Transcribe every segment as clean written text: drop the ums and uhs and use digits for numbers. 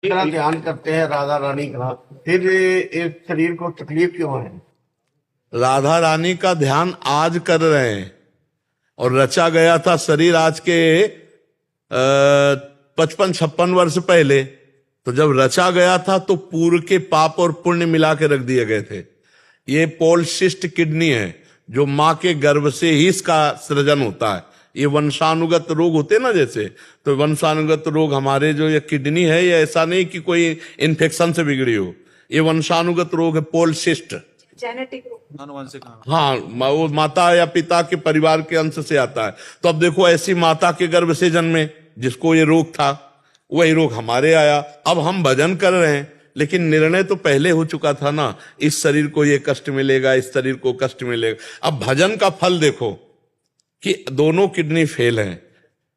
इतना ध्यान करते हैं राधा रानी का, फिर इस शरीर को तकलीफ क्यों है? राधा रानी का ध्यान आज कर रहे हैं और रचा गया था शरीर आज के 55-56 वर्ष पहले। तो जब रचा गया था तो पूर्व के पाप और पुण्य मिला के रख दिए गए थे। ये पॉलिसिस्ट किडनी है जो मां के गर्भ से ही इसका सृजन होता है। ये वंशानुगत रोग होते हैं ना, जैसे तो वंशानुगत रोग हमारे जो ये किडनी है, ये ऐसा नहीं कि कोई इन्फेक्शन से बिगड़ी हो, ये वंशानुगत रोग है, पॉलिसिस्ट जेनेटिक आनुवंशिक। हाँ, वो माता या पिता के परिवार के अंश से आता है। तो अब देखो, ऐसी माता के गर्भ से जन्मे जिसको ये रोग था, वही रोग हमारे आया। अब हम भजन कर रहे हैं, लेकिन निर्णय तो पहले हो चुका था ना, इस शरीर को ये कष्ट मिलेगा, इस शरीर को कष्ट मिलेगा। अब भजन का फल देखो कि दोनों किडनी फेल हैं,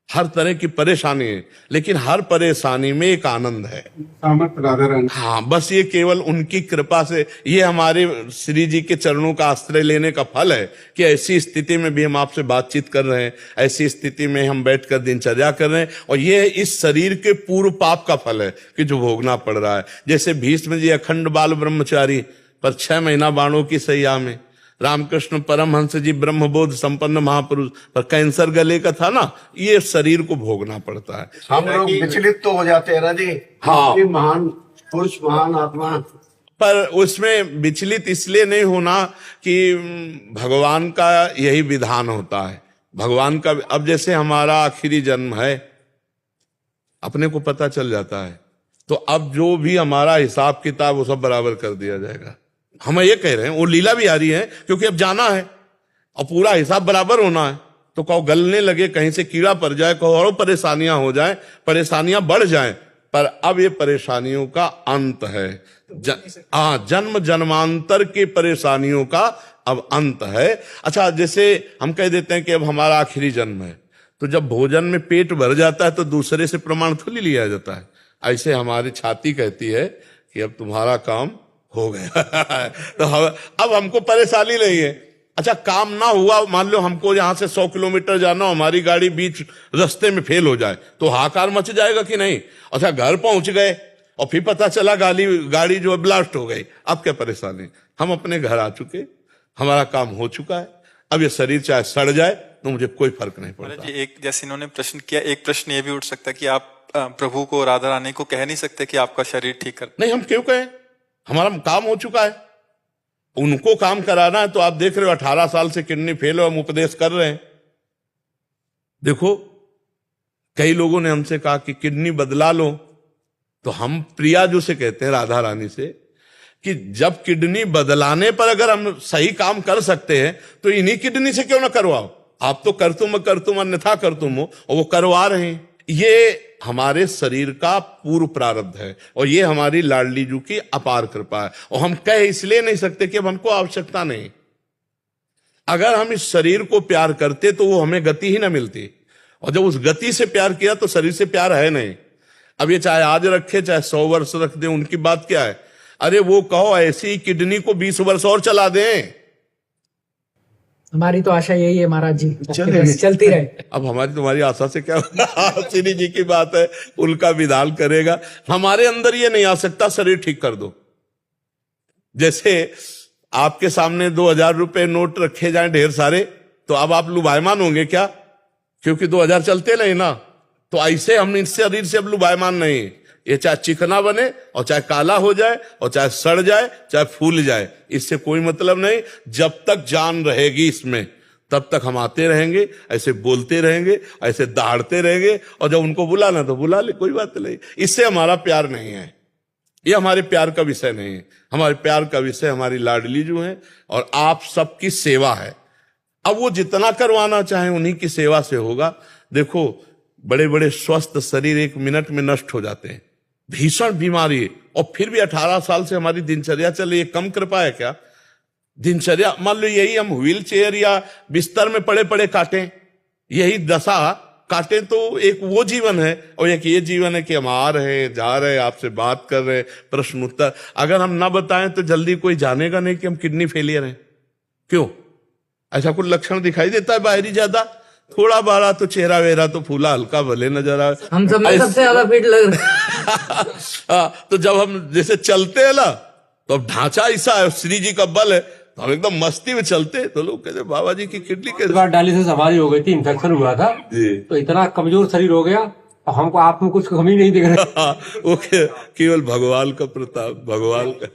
हर तरह की परेशानी है, लेकिन हर परेशानी में एक आनंद है। हाँ, बस ये केवल उनकी कृपा से, ये हमारे श्री जी के चरणों का आश्रय लेने का फल है कि ऐसी स्थिति में भी हम आपसे बातचीत कर रहे हैं, ऐसी स्थिति में हम बैठकर दिनचर्या कर रहे हैं। और ये इस शरीर के पूर्व पाप का फल है कि जो भोगना पड़ रहा है। जैसे भीष्म जी अखंड बाल ब्रह्मचारी पर 6 महीना बाणों की सैया में, रामकृष्ण परमहंस जी ब्रह्मबोध संपन्न महापुरुष पर कैंसर गले का था ना, ये शरीर को भोगना पड़ता है। हम लोग विचलित तो हो जाते हैं ना जी। हाँ, महान पुरुष, महान आत्मा, पर उसमें विचलित इसलिए नहीं होना कि भगवान का यही विधान होता है। भगवान का, अब जैसे हमारा आखिरी जन्म है, अपने को पता चल जाता है, तो अब जो भी हमारा हिसाब किताब वो सब बराबर कर दिया जाएगा। हम ये कह रहे हैं, वो लीला भी आ रही है क्योंकि अब जाना है और पूरा हिसाब बराबर होना है। तो कहो गलने लगे, कहीं से कीड़ा पड़ जाए, कहो और परेशानियां हो जाए, परेशानियां बढ़ जाएं, पर अब ये परेशानियों का अंत है। जन्म जन्मांतर की परेशानियों का अब अंत है। अच्छा, जैसे हम कह देते हैं कि अब हमारा आखिरी जन्म है, तो जब भोजन में पेट भर जाता है तो दूसरे से प्रमाण थोड़ी लिया जाता है। ऐसे हमारी छाती कहती है कि अब तुम्हारा काम हो गया तो अब हमको परेशानी नहीं है। अच्छा, काम ना हुआ, मान लो हमको यहां से 100 किलोमीटर जाना, हमारी गाड़ी बीच रास्ते में फेल हो जाए तो हाहाकार मच जाएगा कि नहीं? अच्छा, घर पहुंच गए और फिर पता चला गाड़ी जो है ब्लास्ट हो गई, अब क्या परेशानी? हम अपने घर आ चुके, हमारा काम हो चुका है। अब ये शरीर चाहे सड़ जाए तो मुझे कोई फर्क नहीं पड़ता। एक जैसे इन्होंने प्रश्न किया, एक प्रश्न ये भी उठ सकता है कि आप प्रभु को, राधा रानी को कह नहीं सकते कि आपका शरीर ठीक कर? नहीं, हम क्यों कहें? हमारा काम हो चुका है, उनको काम कराना है। तो आप देख रहे हो 18 साल से किडनी फेल हो, हम उपदेश कर रहे हैं। देखो, कई लोगों ने हमसे कहा कि किडनी बदला लो, तो हम प्रिया जो से कहते हैं, राधा रानी से, कि जब किडनी बदलाने पर अगर हम सही काम कर सकते हैं तो इन्हीं किडनी से क्यों ना करवाओ? आप तो कर तुम अन्यथा कर तुम हो, और वो करवा रहे हैं। ये हमारे शरीर का पूर्व प्रारब्ध है और ये हमारी लाडली जू की अपार कृपा है। और हम कह इसलिए नहीं सकते कि अब हमको आवश्यकता नहीं। अगर हम इस शरीर को प्यार करते तो वो हमें गति ही ना मिलती, और जब उस गति से प्यार किया तो शरीर से प्यार है नहीं। अब ये चाहे आज रखे चाहे 100 वर्ष रख दे, उनकी बात क्या है? अरे वो कहो ऐसी किडनी को 20 वर्ष और चला दें। हमारी तो आशा यही है महाराज जी, चलती रहे। अब हमारी तुम्हारी आशा से क्या होगा? श्री जी की बात है, उनका विधान करेगा। हमारे अंदर ये नहीं आ सकता शरीर ठीक कर दो। जैसे आपके सामने 2000 रुपए नोट रखे जाएं ढेर सारे, तो अब आप लुभायमान होंगे क्या? क्योंकि 2000 चलते नहीं ना। तो ऐसे हम इस शरीर से अब लुभायमान नहीं। ये चाहे चिकना बने और चाहे काला हो जाए और चाहे सड़ जाए चाहे फूल जाए, इससे कोई मतलब नहीं। जब तक जान रहेगी इसमें तब तक हम आते रहेंगे, ऐसे बोलते रहेंगे, ऐसे दहाड़ते रहेंगे, और जब उनको बुलाना तो बुला ले, कोई बात नहीं। इससे हमारा प्यार नहीं है, ये हमारे प्यार का विषय नहीं है। हमारे प्यार का विषय हमारी लाडली जो है और आप सबकी सेवा है। अब वो जितना करवाना चाहे उन्हीं की सेवा से होगा। देखो, बड़े बड़े स्वस्थ शरीर 1 मिनट में नष्ट हो जाते हैं, भीषण बीमारी, और फिर भी 18 साल से हमारी दिनचर्या चल रही है। कम कृपा है क्या? दिनचर्या, मान लो यही हम व्हील चेयर या बिस्तर में पड़े पड़े काटें, यही दशा काटें, तो एक वो जीवन है और एक ये जीवन है कि हम आ रहे जा रहे, आपसे बात कर रहे, प्रश्न उत्तर। अगर हम ना बताएं तो जल्दी कोई जानेगा नहीं कि हम किडनी फेलियर हैं। क्यों? ऐसा कुछ लक्षण दिखाई देता है बाहरी ज्यादा? थोड़ा बड़ा तो चेहरा वेरा तो फूला हल्का भले नजर आए। हम सब में सबसे ज्यादा फिट लग रहे हाँ, तो जब हम जैसे चलते हैं ना, तो अब ढांचा ऐसा है, श्री जी का बल है, तो हम एकदम मस्ती में चलते हैं। तो लोग कहते बाबा जी की किडनी एक बार डायलिसिस हमारी हो गई थी, इन्फेक्शन हुआ था जी। तो इतना कमजोर शरीर हो गया, हमको आप में कुछ कमी नहीं दिख रही। वो केवल भगवान का प्रताप, भगवान का।